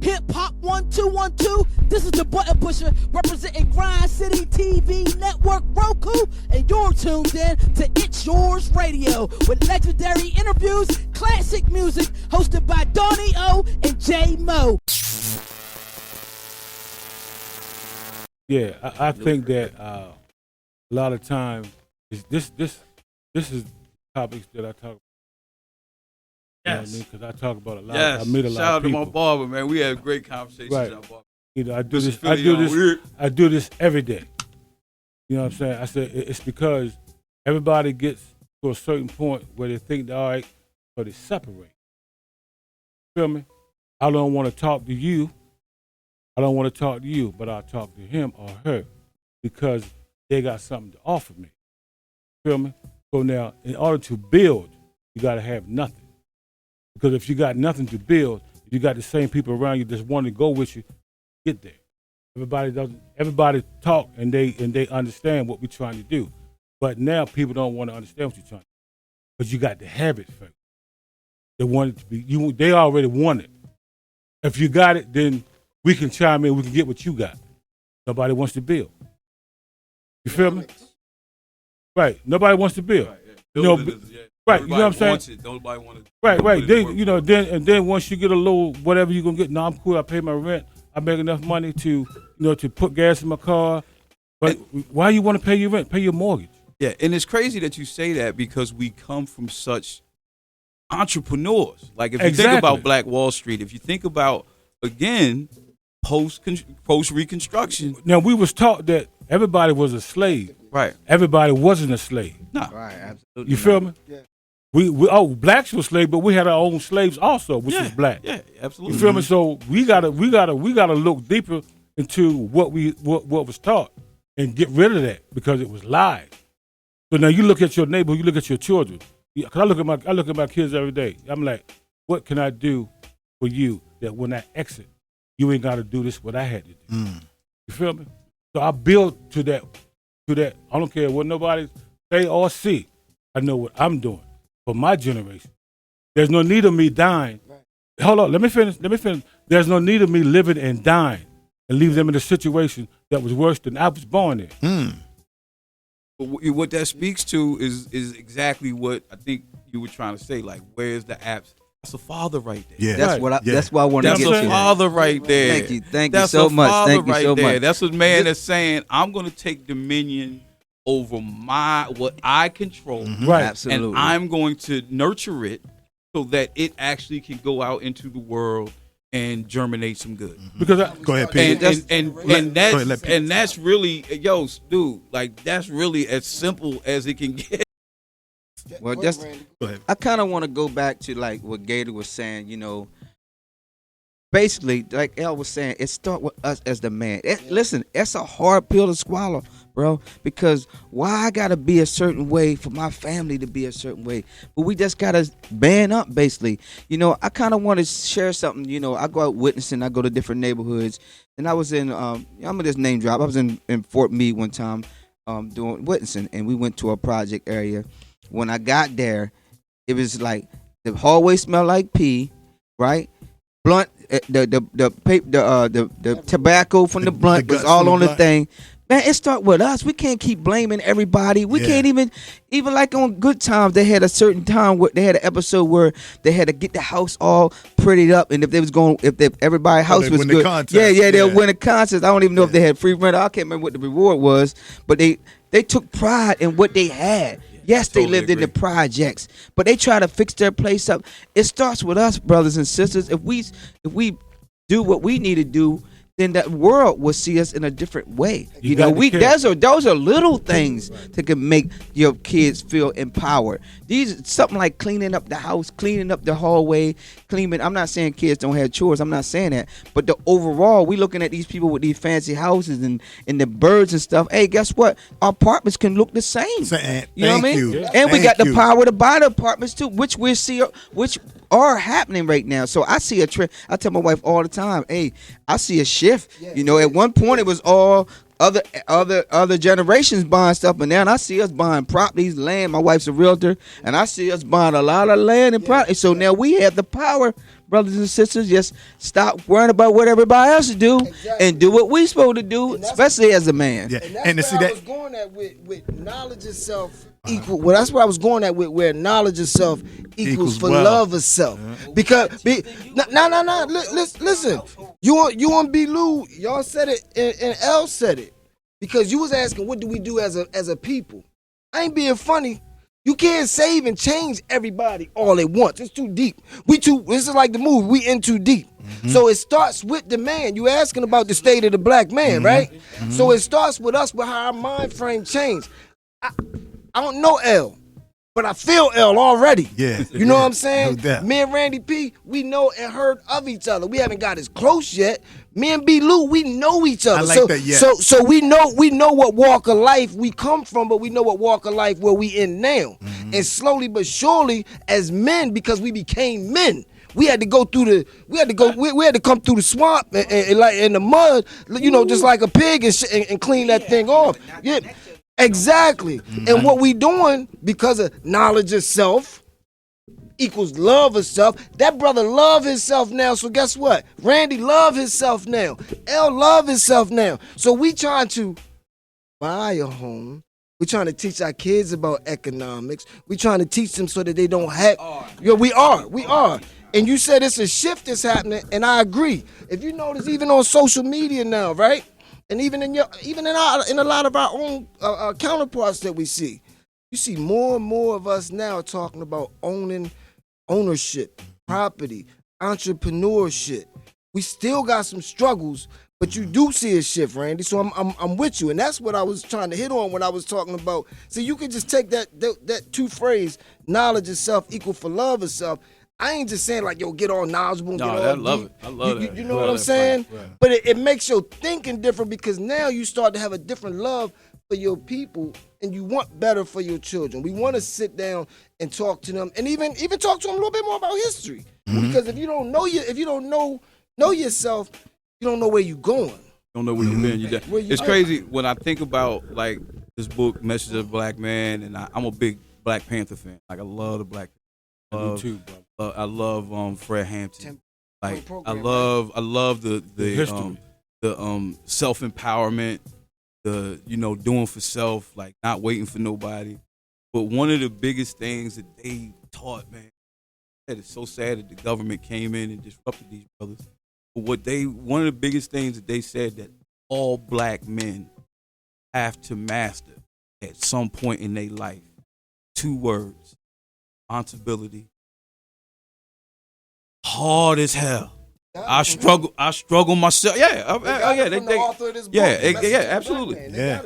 Hip Hop 1212. This is the button pusher representing Grind City TV Network Roku, and you're tuned in to It's Yours Radio with legendary interviews, classic music, hosted by Donnie O and J Mo. Yeah, I think that a lot of times this is topics that I talk about. Yes. Because I talk about a lot. Yes. I meet a lot Shout of people. out to my barber, man. We had great conversations Right. at our barber. You know, I do Listen, this. Philly, I do this every day. You know what I'm saying? I said it's because everybody gets to a certain point where they think they're all right, but they separate. Feel me? I don't want to talk to you. I don't want to talk to you, but I'll talk to him or her because they got something to offer me. Feel me? So now, in order to build, you got to have nothing. Because if you got nothing to build, you got the same people around you that want to go with you, get there. Everybody talk and they understand what we're trying to do. But now people don't want to understand what you're trying to do. But you got to have it first. They want it to be they already want it. If you got it, then we can chime in, we can get what you got. Nobody wants to build. You feel me? Right. Nobody wants to build. Right, yeah. You know, right, Everybody you know what I'm saying? wants it. Nobody wants it. Right. Then once you get a little whatever you're gonna get, no, I'm cool. I pay my rent. I make enough money to to put gas in my car. But why you want to pay your rent? Pay your mortgage. Yeah, and it's crazy that you say that because we come from such entrepreneurs. Like if you think about Black Wall Street, if you think about again post Reconstruction. Now we was taught that everybody was a slave. Right. Everybody wasn't a slave. No. Right, absolutely. You feel me? Yeah. We blacks were slaves, but we had our own slaves also, which was black. Yeah, absolutely. You feel me? So we gotta look deeper into what was taught and get rid of that because it was lies. So now you look at your neighbor, you look at your children. Cause I look at my kids every day. I'm like, what can I do for you that when I exit, you ain't gotta do this what I had to do. You feel me? So I build to that. I don't care what nobody say or see. I know what I'm doing for my generation. There's no need of me dying. Right. Hold on, let me finish. There's no need of me living and dying and leave them in a situation that was worse than I was born in. But what that speaks to is exactly what I think you were trying to say. Like, where's the apps? That's a father right there. Yeah, that's right. That's what I want to get to. That's a father right there. Thank you so much. Thank you so much. That's a man that's saying, I'm going to take dominion over what I control, right? Absolutely, and I'm going to nurture it so that it actually can go out into the world and germinate some good. Because go ahead, Pete. And that's really, yo, dude, like that's really as simple as it can get. Well, go ahead. I kind of want to go back to like what Gator was saying. Basically, like El was saying, it starts with us as the man. Listen, it's a hard pill to swallow, bro, because why I got to be a certain way for my family to be a certain way? But we just got to band up, basically. I kind of want to share something. I go out witnessing. I go to different neighborhoods. And I was in, I'm going to just name drop. I was in Fort Meade one time doing witnessing, and we went to a project area. When I got there, it was like the hallway smelled like pee, right? Blunt, the tobacco from the blunt was all on the thing. Man, it start with us. We can't keep blaming everybody. We can't even like on Good Times. They had a certain time where they had an episode where they had to get the house all prettied up, and if everybody's house was good, they'll win a contest. I don't even know if they had free rent. I can't remember what the reward was, but they took pride in what they had. Yes, they lived in the projects, but they try to fix their place up. It starts with us, brothers and sisters. If we do what we need to do, then that world will see us in a different way. Those are little things that can make your kids feel empowered. These something like cleaning up the house, cleaning up the hallway, cleaning. I'm not saying kids don't have chores. I'm not saying that. But the overall, we looking at these people with these fancy houses and the birds and stuff. Hey, guess what? Our apartments can look the same. You know what I mean? And we got the power to buy the apartments too, which we see, which are happening right now. So I see a trend. I tell my wife all the time, hey, I see a shift. At one point it was all other generations buying stuff, but now I see us buying properties, land. My wife's a realtor, and I see us buying a lot of land and property. So now we have the power, brothers and sisters, just stop worrying about what everybody else do and do what we supposed to do, especially as a man. Yeah, And that's where I was going at with knowledge of self equal. Well, that's where I was going at with where knowledge of self equals for love of self. Because no. Listen, you on B. Lou, y'all said it, and L said it. Because you was asking, what do we do as a people? I ain't being funny. You can't save and change everybody all at once. It's too deep. This is like the movie. We in too deep. So it starts with the man. You asking about the state of the black man, right? So it starts with us, with how our mind frame changed. I don't know L, but I feel L already. Yeah. You know what I'm saying? No doubt. Me and Randy P, we know and heard of each other. We haven't got as close yet. Me and B. Lou, we know each other. I like that, yeah. So we know what walk of life we come from, but we know what walk of life where we in now. And slowly but surely, as men, because we became men, we had to go through we had to come through the swamp and like in the mud, just like a pig and clean that thing off. Yeah, exactly. And what we doing, because of knowledge of self equals love of self. That brother love himself now. So guess what? Randy love himself now. L love himself now. So we trying to buy a home. We trying to teach our kids about economics. We trying to teach them so that they don't have. Yeah, we are. And you said it's a shift that's happening, and I agree. If you notice, even on social media now, right, and even in a lot of our own counterparts that we see, you see more and more of us now talking about ownership, property, entrepreneurship. We still got some struggles, but you do see a shift, Randy. So I'm with you, and that's what I was trying to hit on when I was talking about. See, you can just take that two phrase, knowledge of self equal for love of self. I ain't just saying like, yo, get all knowledgeable. No, I love it. I love that. You know what I'm saying? Right. But it makes your thinking different, because now you start to have a different love for your people, and you want better for your children. We want to sit down and talk to them, and even talk to them a little bit more about history. Because if you don't know know yourself, you don't know where you're going. Don't know where you've been. It's crazy when I think about like this book, Message of the Black Man, and I'm a big Black Panther fan. Like I love the Black Panther. Me too, bro. I love Fred Hampton. Like program, I love the self empowerment, the doing for self, like not waiting for nobody. But one of the biggest things that they taught, man, that it's so sad that the government came in and disrupted these brothers. But one of the biggest things that they said that all black men have to master at some point in their life, 2 words: responsibility. Hard as hell. I struggle myself. Absolutely. Yeah.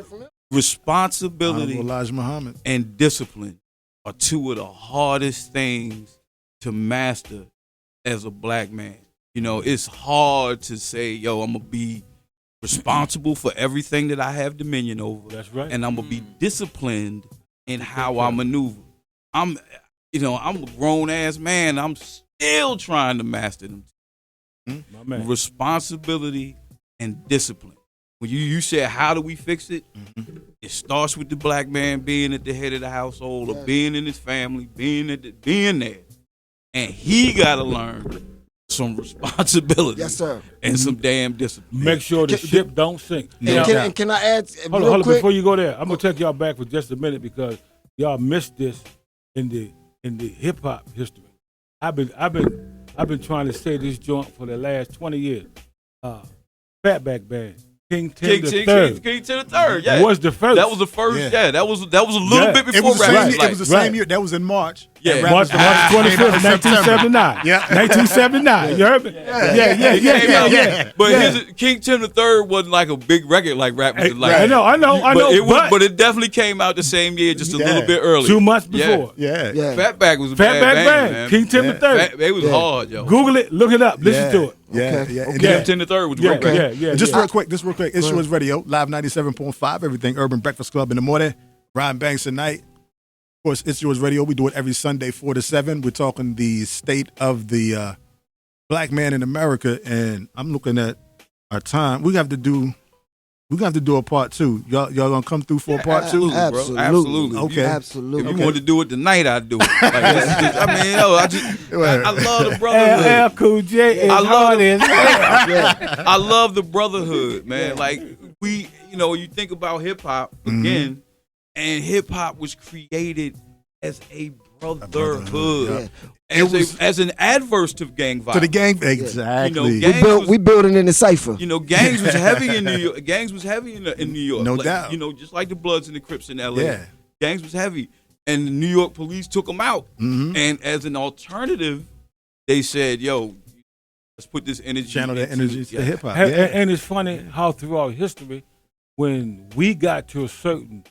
Responsibility Elijah Muhammad and discipline are 2 of the hardest things to master as a black man. It's hard to say, yo, I'm gonna be responsible for everything that I have dominion over. That's right. And I'm gonna be disciplined in how I maneuver. I'm a grown ass man. I'm still trying to master them. My man. Responsibility and discipline. When you said, how do we fix it? It starts with the black man being at the head of the household, or being in his family, being there. And he got to learn some responsibility. Yes, sir. And some damn discipline. Make sure the ship don't sink. And can I add Hold real on, quick? before you go there, I'm gonna take y'all back for just a minute, because y'all missed this in the hip hop history. I've been trying to say this joint for the last 20 years. Fatback Band. King Tim the Third. King Tim the Third, yeah. Was the first. That was the first, Yeah. that was a little bit It before was the rap. same, it was the same year. That was in March. Yeah. March 25th, 1979. Yeah. 1979. You heard me? Yeah. But King Tim the Third wasn't like a big record like rap was like. I know. But it definitely came out the same year, just a little bit earlier. 2 months before. Yeah. Fatback was a Fatback bad Band. man. King Tim the Third. It was hard, yo. Google it, look it up, listen to it. Yeah. And King Tim the Third was real good. Yeah. And just real quick, It's Yours Radio, live 97.5, everything Urban Breakfast Club in the morning. Ryan Banks at night. Of course, It's Yours Radio. We do it every Sunday, 4 to 7. We're talking the state of the black man in America, and I'm looking at our time. We have to do We're gonna have to do a part 2. Y'all gonna come through for a part 2? Absolutely, bro. Absolutely. Okay. Absolutely. If you wanted to do it tonight, I'd do it. Like, I love the brotherhood. LL Cool J is hard as hell. I love the brotherhood, man. Like you think about hip hop again, and hip hop was created as a brotherhood, as an adverse to gang violence. To the gang, exactly. We building in the cipher. Gangs was heavy in New York. Gangs was heavy in New York. No doubt. Just like the Bloods and the Crips in L.A. Yeah. Gangs was heavy, and the New York police took them out. Mm-hmm. And as an alternative, they said, "Yo, let's put this energy, Channel that energy to hip hop." And it's funny how throughout history, when we got to a certain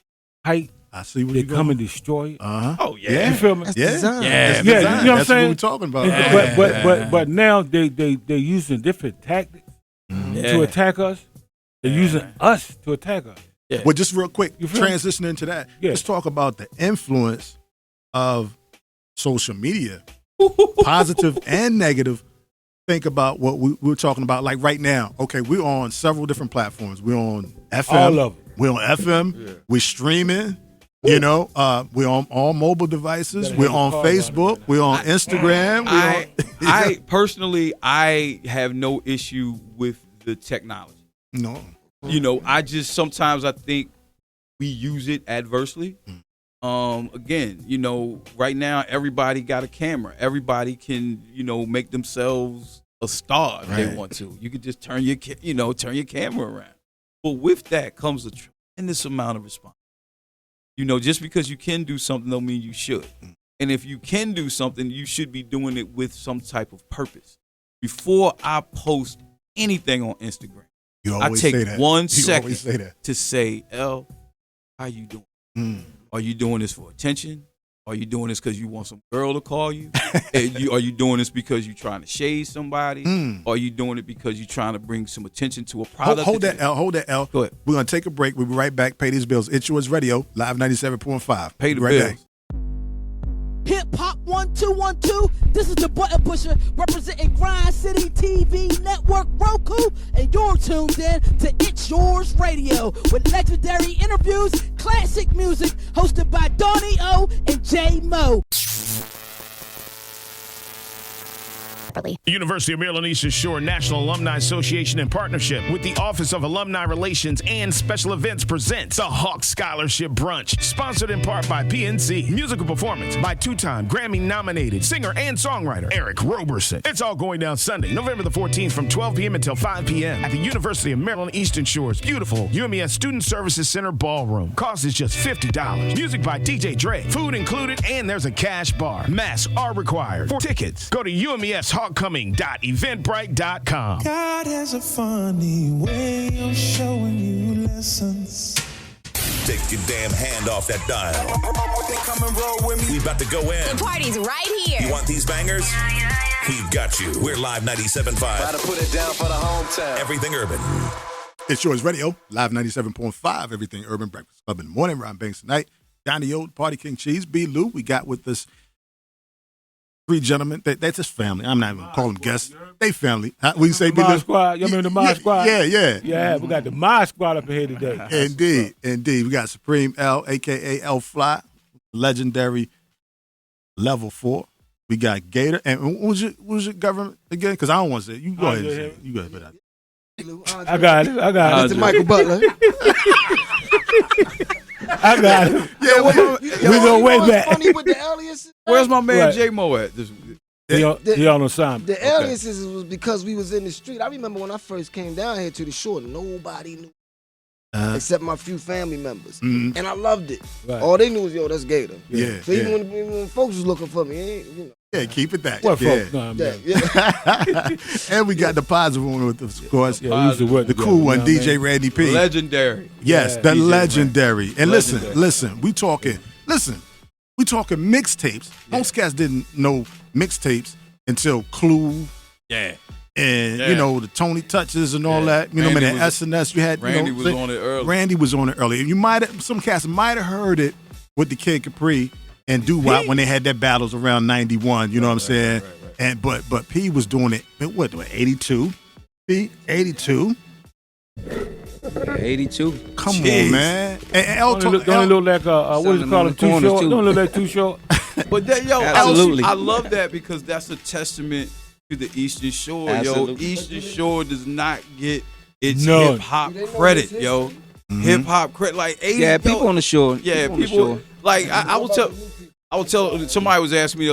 height, I see what they you come and destroy it. Oh yeah, You feel me? That's Yeah. design. Yeah, That's you know what I'm That's saying? what we're talking about. But now they're using different tactics to attack us. They're using us to attack us. Well, just real quick, You feel me? transitioning to that, Yeah. let's talk about the influence of social media, positive and negative. Think about what we're talking about. Like right now, okay, we're on several different platforms. We're on FM. All of them. We're on FM. We're streaming. We're on all mobile devices. Better We're have a on card on Facebook. We're on Instagram. I personally, I have no issue with the technology. No. I just sometimes I think we use it adversely. Again, right now everybody got a camera. Everybody can, make themselves a star if they want to. You could just turn your camera around. But with that comes a tremendous amount of responsibility. Just because you can do something don't mean you should. And if you can do something, you should be doing it with some type of purpose. Before I post anything on Instagram, I take 1 second to say, L, how you doing? Are you doing this for attention? Are you doing this because you want some girl to call you? Are you doing this because you're trying to shade somebody? Are you doing it because you're trying to bring some attention to a product? Hold that L. Go ahead. We're going to take a break. We'll be right back. Pay these bills. It's Yours Radio, Live 97.5. Pay the right bills. back. Hip Hop 1212. This is the button pusher representing Grind City TV Network Roku, and you're tuned in to It's Yours Radio with legendary interviews, classic music, hosted by Donnie O and J Mo. The University of Maryland Eastern Shore National Alumni Association, in partnership with the Office of Alumni Relations and Special Events, presents the Hawk Scholarship Brunch, sponsored in part by PNC. Musical performance by two-time Grammy-nominated singer and songwriter Eric Roberson. It's all going down Sunday, November the 14th from 12 p.m. until 5 p.m. at the University of Maryland Eastern Shore's beautiful UMES Student Services Center Ballroom. Cost is just $50. Music by DJ Dre. Food included, and there's a cash bar. Masks are required. For tickets, go to UMESHawkcoming.eventbrite.com. God has a funny way of showing you lessons. Take your damn hand off that dial. We about to go in. The party's right here. You want these bangers? We've got you. We're Live 97.5. Gotta put it down for the hometown. Everything Urban. It's Yours Radio, Live 97.5, Everything Urban, Breakfast Club in the morning. Ron Banks tonight. Donnie O, Party King Cheese, B. Lou. We got with us 3 gentlemen. That's his family. I'm not even going to call them guests. They family. We say B. Mod Squad. You remember the Mod Squad? Yeah. Yeah, we got the Mod Squad up here today. Indeed. We got Supreme L, a.k.a. L Fly, legendary level 4. We got Gator. And what was your government again? Because I don't want to say it. You go ahead and say it. You go ahead. I got it. Mr. Michael Butler. I got it. Yeah, we go way back. Funny with the aliases? Where's my man Right. J Mo at? He on assignment. The aliases was because we was in the street. I remember when I first came down here to the shore, nobody knew except my few family members, and I loved it. Right. All they knew was, yo, that's Gator. Yeah. So even when folks was looking for me, Yeah, keep it that. What yeah. folks? No, I'm And we got the positive one with us, of course. Yeah, we used to work The together, cool you one, know what I DJ mean? Randy P. Legendary. Yes, Yeah, the DJ legendary. And Legendary. listen, we talking mixtapes. Most cats didn't know mixtapes until Clue Yeah. and Yeah. the Tony Touches and all Yeah. that. You know, Randy man, was- SNS. You had Randy was on it early. Randy was on it early. And some cats might have heard it with the Kid Capri and Doo Wop when they had their battles around 91. You know what I'm saying? right. And but P was doing it. What 82? P 82. 82. Come on, man. And Don't it look like what is it called? Too short. Don't it look like Too Short. But that, yo, Absolutely. I love that because that's a testament to the Eastern Shore. Absolutely. Yo, Eastern Shore does not get its None. hip hop credit, yo. Hip hop credit, like 80. Yeah, people on the shore. Yeah, on the people. shore. Like I will tell. Somebody was asking me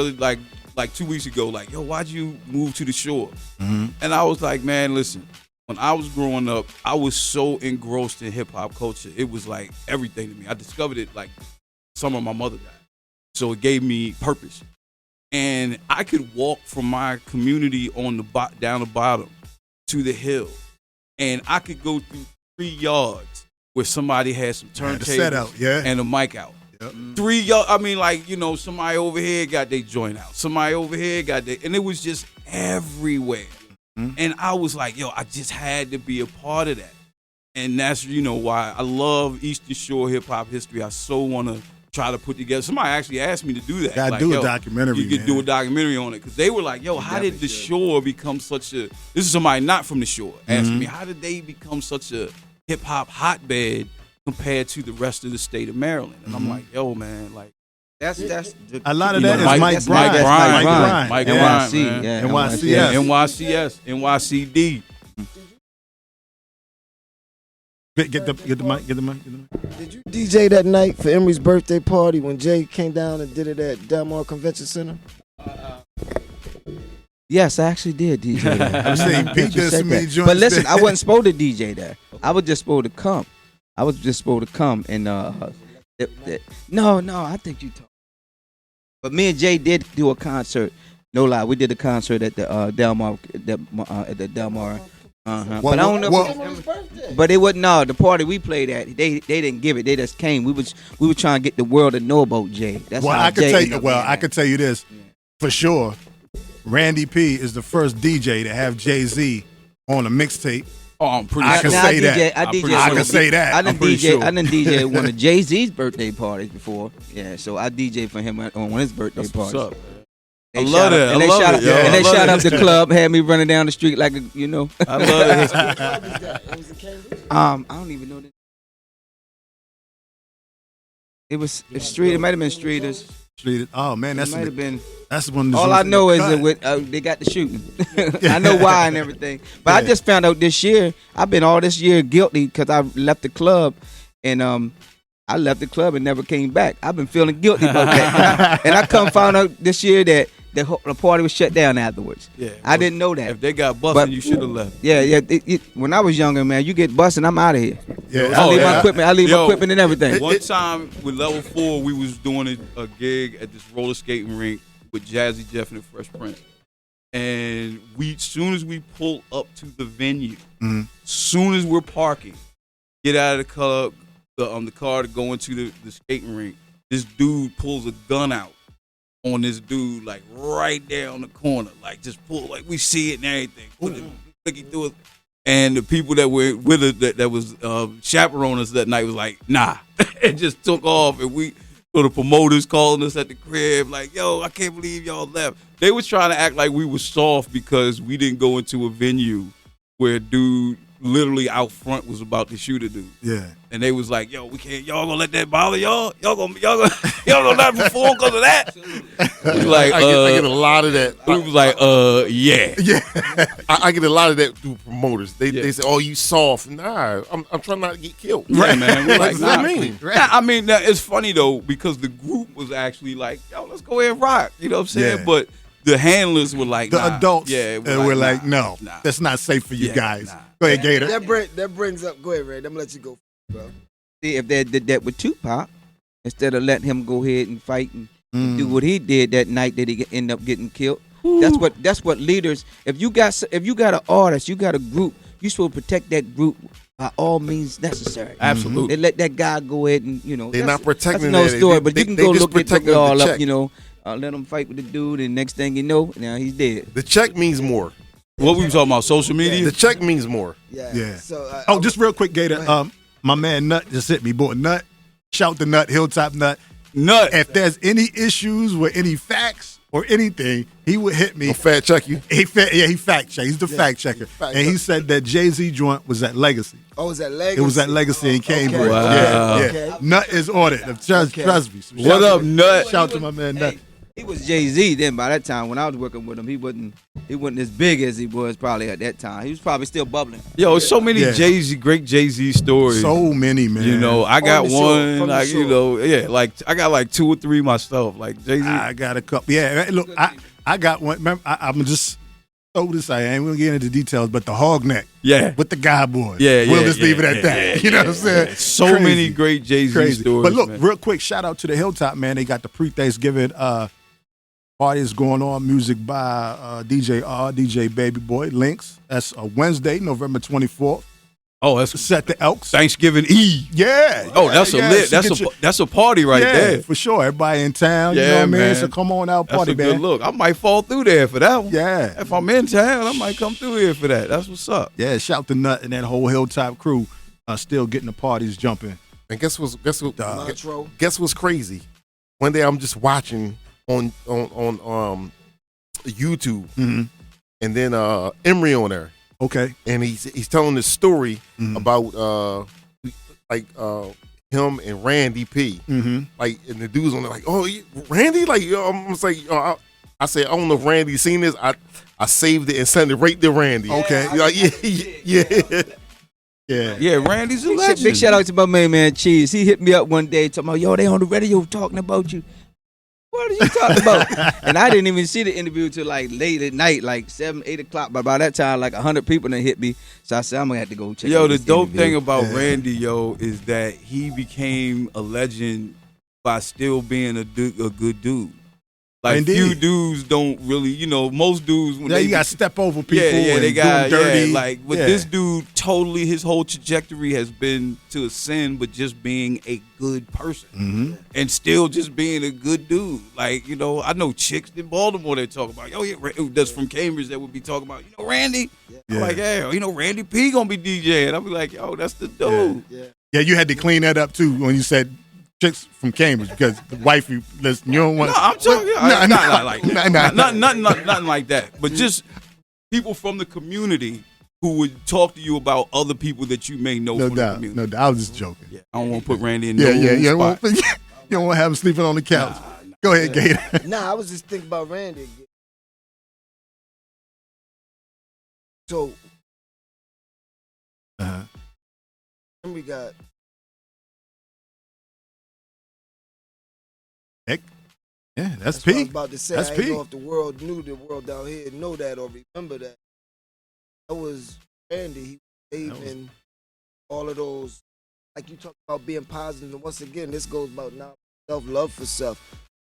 like 2 weeks ago, like, yo, why'd you move to the shore? And I was like, man, listen. When I was growing up, I was so engrossed in hip hop culture. It was like everything to me. I discovered it like summer my mother died. So it gave me purpose. And I could walk from my community on the down the bottom to the hill. And I could go through 3 yards where somebody had some turntables and a mic out. Yep. 3 yards, I mean, like, you know, somebody over here got their joint out. Somebody over here got their, and it was just everywhere. And I was like, yo, I just had to be a part of that. And that's, you know, why I love Eastern Shore hip hop history. I so want to try to put together. Somebody actually asked me to do that. Gotta do a documentary. You could do a documentary on it. Because they were like, yo, how did the shore become such a, this is somebody not from the shore asking me, how did they become such a hip hop hotbed compared to the rest of the state of Maryland? And I'm like, yo, man, like, That's a lot of that is Mike Bryan. Mike NYC, Bryan, NYCS. NYCD. Get the mic. Did you DJ that night for Emery's birthday party when Jay came down and did it at Delmar Convention Center? Yes, I actually did DJ that. I'm saying Pete did some many joints. But listen, I wasn't supposed to DJ that. I was just supposed to come. And no, I think you talked. But me and Jay did do a concert. No lie, we did a concert at the Delmar. At the Delmar. But I don't know. But it wasn't. No, the party we played at, they didn't give it. They just came. We were trying to get the world to know about Jay. That's well, how I could Jay tell you. Well, I could tell you this for sure. Randy P is the first DJ to have Jay-Z on a mixtape. Oh, I'm pretty I sure. can say that. I can say that. I didn't DJ at one of Jay-Z's birthday parties before. Yeah, so I DJ for him on one of his birthday parties. What's up? They I love it. And they shot up the club, had me running down the street like a, you know. I love it. I don't even know that. It was Street. It might have been Streeters. Oh man, It might have been. That's one. All I know is that they got the shooting. I know why and everything. But I just found out this year. I've been all this year guilty because I left the club, and I left the club and never came back. I've been feeling guilty about that. And I found out this year that the party was shut down afterwards. Yeah, I didn't know that. If they got busted, you should have left. Yeah. When I was younger, man, you get busted, I'm out of here. Yeah, I leave my equipment. I leave my equipment and everything. One time with Level 4, we was doing a gig at this roller skating rink with Jazzy Jeff and the Fresh Prince. And soon as we pull up to the venue, soon as we're parking, get out of the club, the car to go into the skating rink, this dude pulls a gun out on this dude, like right there on the corner, like just pull, like we see it and everything. Put the blicky through it. And the people that were with us that was chaperoning us that night was like, nah, and just took off. And so the promoters calling us at the crib, like, yo, I can't believe y'all left. They was trying to act like we were soft because we didn't go into a venue where a dude literally out front was about to shoot a dude. Yeah. And they was like, yo, we can't, y'all gonna let that bother y'all? Y'all gonna not perform because of that? Like, I get a lot of that. We was like, yeah. I get a lot of that through promoters. They say, oh, you soft. Nah, I'm trying not to get killed. Right, man. We're like, what does that mean? Right. Nah, I mean, it's funny though, because the group was actually like, yo, let's go ahead and rock. You know what I'm saying? Yeah. But the handlers were like, the adults, we're like, no, that's not safe for you guys. Go ahead, Gator. That brings up. Go ahead, Ray. I'm gonna let you go, bro. See, if they did that with Tupac, instead of letting him go ahead and fight and do what he did that night, that he end up getting killed. That's what leaders. If you got an artist, you got a group, you supposed to protect that group by all means necessary. Absolutely. They let that guy go ahead and they're not protecting. That's no story, but you can go look it all up. Check. Let him fight with the dude, and next thing you know, now he's dead. The check means more. What we talking about? Social media? The check means more. Yeah. So, just real quick, Gator. My man Nut just hit me. Boy, Nut. Shout to Nut, Hilltop Nut. Nut. If there's any issues with any facts, or anything, he would hit me. He'll fact check you. He fact check. He's the fact checker. And he said that Jay-Z joint was at Legacy. Oh, was that Legacy? It was at Legacy in Cambridge. Okay. Wow. Yeah. Okay. Nut is ordered. Trust me. So What up, Nut? Shout out to my man Nut. He was Jay-Z then. By that time, when I was working with him, he wasn't as big as he was probably at that time. He was probably still bubbling. Yo, so many Yeah. great Jay-Z stories. So many, man. You know, I got the show, one, from the like, show. you know, yeah, like I got like 2 or 3 myself. Like Jay-Z. I got a couple. Yeah, look, I got one. Remember, I'm just throw this. I ain't gonna get into details, but the hog neck. Yeah. With the guy boy. Yeah, We'll yeah, just leave it at that. yeah, you know what I'm saying? yeah. So Crazy. many great Jay-Z Crazy. stories. But look, man. real quick, shout out to the Hilltop, man. They got the pre-Thanksgiving parties going on. Music by DJ R, DJ Baby Boy, Links. That's Wednesday, November 24th. Oh, that's Set the Elks. Thanksgiving Eve. Yeah. Oh, that's yeah, a lit. so That's a party right yeah, there. for sure. Everybody in town. You Yeah, know what I mean? man. So come on out, That's party, a good man. look. I might fall through there for that one. Yeah. If I'm in town, I might come through here for that. That's what's up. Yeah, shout to Nut and that whole Hilltop crew still getting the parties jumping. And guess what's Montreal. guess what's crazy? One day I'm just watching on YouTube, and then Emery on there, Okay. and he's telling this story about him and Randy P. Like, and the dudes on there like, oh, Randy, like, I'm just like, I said, I don't know if Randy's seen this. I saved it and sent it right to Randy. Okay. Like, yeah. Yeah, Randy's a legend. Big shout out to my man Cheese. He hit me up one day talking about, yo, they on the radio talking about you. What are you talking about? And I didn't even see the interview till like late at night, like 7, 8 o'clock. But by that time, like 100 people done hit me. So I said, I'm gonna have to go check. Yo, out the this dope interview. thing about Randy, yo, is that he became a legend by still being a good dude. Like, Indeed. few dudes don't really, you know, most dudes when Yeah, they you got to step over people yeah, and they got do 'em dirty. yeah, like, but this dude totally, his whole trajectory has been to ascend, but just being a good person and still just being a good dude. Like, you know, I know chicks in Baltimore that talk about, yo, yeah, that's from Cambridge that would be talking about, you know, Randy. I'm like, yeah, you know, Randy P gonna be DJing. I'll be like, yo, that's the dude. Yeah, you had to clean that up too when you said chicks from Cambridge because the wifey, listen, you don't want. No, I'm talking nothing like that. But Mm. just people from the community who would talk to you about other people that you may know No from the doubt, community. no doubt. I was just joking. Yeah, I don't want to put Randy in Yeah, no yeah, you spot. don't want to have him sleeping on the couch. Go ahead, Gator. Nah, I was just thinking about Randy. So, then we got Yeah, that's what I P. was about to say. That's I didn't P. know if the world knew the world down here know that or remember that. That was Randy. He was saving all of those, like you talk about being positive. And once again, this goes about now self-love for self.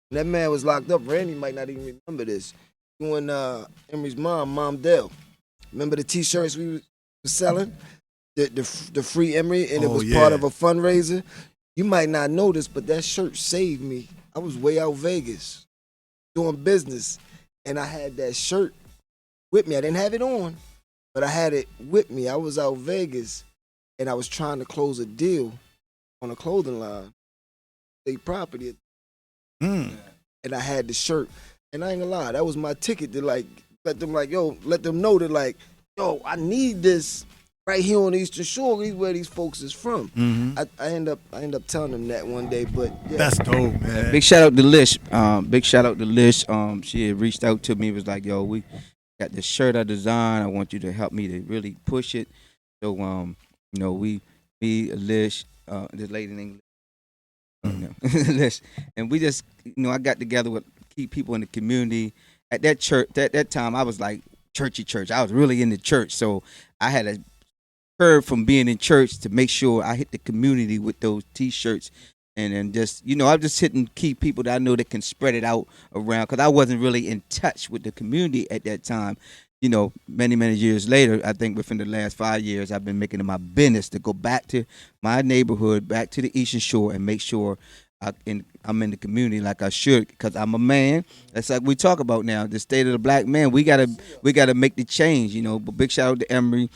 When that man was locked up, Randy might not even remember this. You and Emery's Mom Dell. Remember the T-shirts we were selling? The free Emery, and it was part of a fundraiser. You might not know this, but that shirt saved me. I was way out Vegas doing business, and I had that shirt with me. I didn't have it on, but I had it with me. I was out Vegas, and I was trying to close a deal on a clothing line, state property, and I had the shirt. And I ain't gonna lie, that was my ticket to like let them know that like, yo, I need this right here on the Eastern Shore. He's where these folks is from. I end up telling them that one day, but yeah. That's dope, man. Big shout out to Lish. Big shout out to Lish. She had reached out to me. Was like, yo, we got this shirt I designed. I want you to help me to really push it. So, you know, me, Lish, this lady named Lish, and we just, you know, I got together with key people in the community. At that church, that time, I was like churchy church. I was really in the church, so I had a curve from being in church to make sure I hit the community with those T-shirts. And then just, you know, I'm just hitting key people that I know that can spread it out around, because I wasn't really in touch with the community at that time. You know, many, many years later, I think within the last 5 years, I've been making it my business to go back to my neighborhood, back to the Eastern Shore, and make sure I'm in the community like I should, because I'm a man. That's like we talk about now, the state of the black man. We gotta make the change, you know. But big shout out to Emery.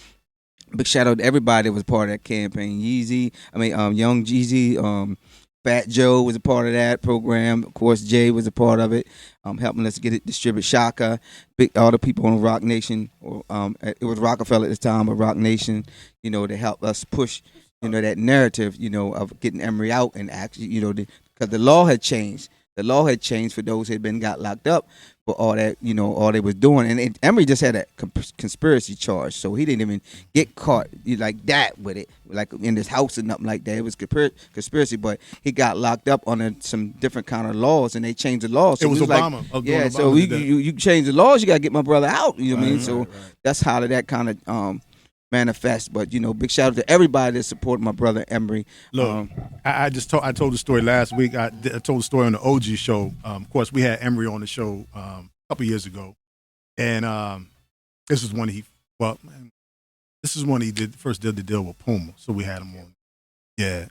Big shout out to everybody that was part of that campaign. Young Jeezy, Fat Joe was a part of that program. Of course, Jay was a part of it, helping us get it distributed. Shaka, all the people on Rock Nation, it was Rockefeller at the time, but Rock Nation, to help us push, that narrative, of getting Emory out and actually, because the law had changed. The law had changed for those who had been got locked up for all that, all they was doing. And Emory just had a conspiracy charge, so he didn't even get caught like that with it, like in his house or nothing like that. It was conspiracy, but he got locked up under some different kind of laws, and they changed the laws. So it was Obama. Obama. So you change the laws, you got to get my brother out. You know what I mean? So that's how that kind of manifest. But big shout out to everybody that supported my brother Emory. Look, I told the story last week. I told the story on the OG show. Of course, we had Emory on the show a couple years ago, and this is when he first did the deal with Puma. So we had him on. Yeah.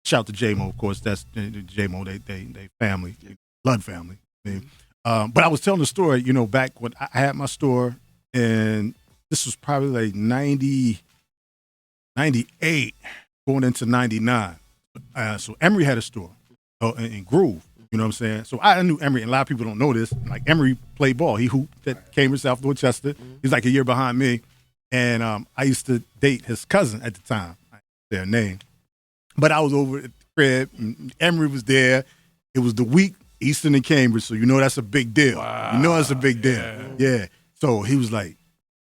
Shout out to J-Mo, of course. That's J-Mo. They family, blood family. But I was telling the story. Back when I had my store and. This was probably like 98 going into 99. So Emory had a store in Groove. You know what I'm saying? So I knew Emory, and a lot of people don't know this. Like Emory played ball. He hooped at Cambridge, South Dorchester. He's like a year behind me. And I used to date his cousin at the time. I say her name. But I was over at the crib, and Emory was there. It was the week Eastern and Cambridge, so that's a big deal. Wow. That's a big deal. Yeah. So he was like,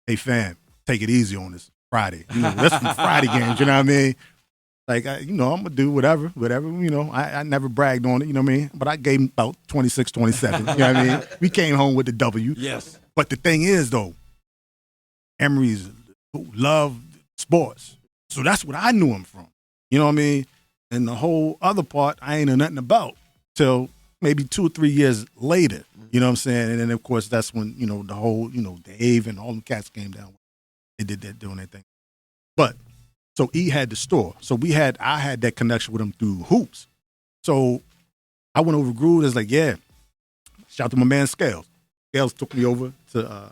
hey, fam, take it easy on this Friday. That's some Friday games, you know what I mean? Like, I'm going to do whatever, I never bragged on it, you know what I mean? But I gave him about 26, 27, you know what I mean? We came home with the W. Yes. But the thing is, though, Emory's loved sports. So that's what I knew him from, you know what I mean? And the whole other part, I ain't know nothing about till maybe 2 or 3 years later. You know what I'm saying? And then, of course, that's when, the whole, Dave and all the cats came down. They did that, doing their thing. But, so he had the store. So I had that connection with him through hoops. So I went over to Groove. It's like, yeah. Shout out to my man Scales. Scales took me over to the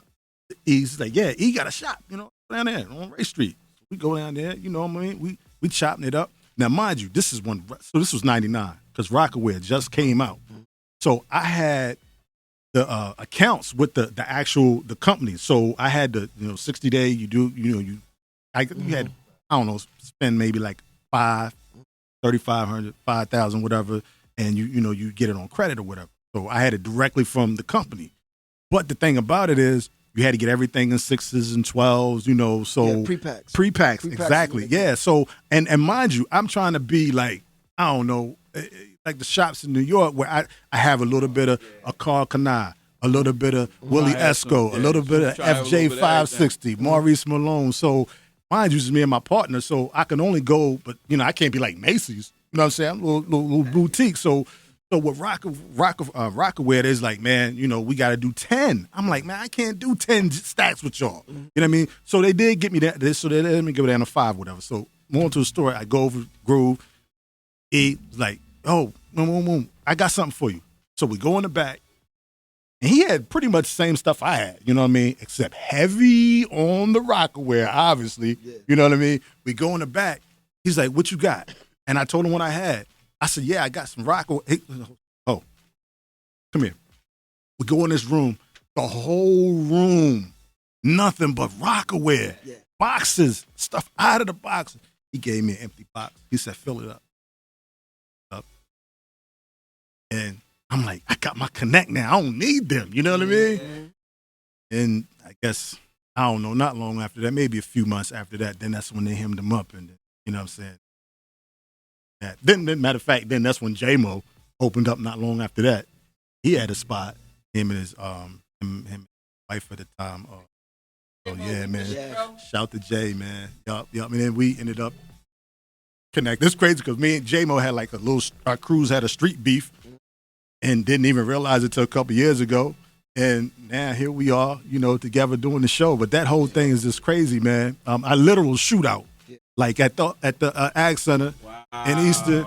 East. He's like, yeah, he got a shop, down there on Ray Street. We go down there, you know what I mean? We chopping it up. Now, mind you, this was 99 because Rockaware just came out. So I had the accounts with the company. So I had the 60 day. You had spend maybe like $3,500, $5,000, whatever, and you get it on credit or whatever. So I had it directly from the company. But the thing about it is you had to get everything in 6s and 12s. So pre-packs, exactly. Yeah. So and mind you, I'm trying to be like like the shops in New York where I have a little bit of a Carl Kanai, a little bit of Willie Esco, a little bit of FJ 560, Maurice Malone. So mind you, it's me and my partner, so I can only go, but I can't be like Macy's. You know what I'm saying? I'm a little boutique. So with Rockaware, it's like, man, we got to do 10. I'm like, man, I can't do 10 stacks with y'all. You know what I mean? So they did get me that. So they let me go down to 5, whatever. So more to the story, I go over Groove. He was like, oh, I got something for you. So we go in the back, and he had pretty much the same stuff I had, you know what I mean, except heavy on the Rockaware, obviously, you know what I mean? We go in the back. He's like, what you got? And I told him what I had. I said, yeah, I got some Rockaware. Oh, come here. We go in this room, the whole room, nothing but Rockaware, boxes, stuff out of the boxes. He gave me an empty box. He said, fill it up. And I'm like, I got my connect now. I don't need them. You know what I mean? And I guess, I don't know, not long after that, maybe a few months after that, then that's when they hemmed him up. And you know what I'm saying? Then matter of fact, then that's when J-Mo opened up not long after that. He had a spot, him and his wife at the time. So yeah, man. Shout to Jay, man. Yup. And then we ended up connecting. It's crazy because me and J-Mo had like our crews had a street beef. And didn't even realize it till a couple years ago. And now here we are, together doing the show. But that whole thing is just crazy, man. A literal shootout. Like at the Ag Center in Easton.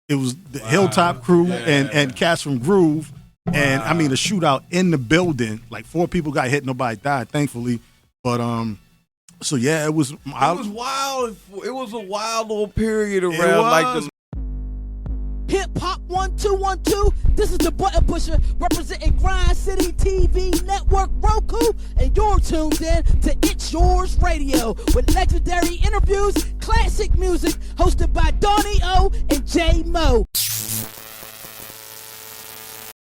It was the Hilltop crew and cats from Groove. And I mean, a shootout in the building. Like 4 people got hit, nobody died, thankfully. But So yeah, it was wild. It was a wild little period around like the Hip Hop 1212. This is the button pusher representing Grind City TV Network Roku, and you're tuned in to It's Yours Radio with legendary interviews, classic music, hosted by Donnie O and J Mo.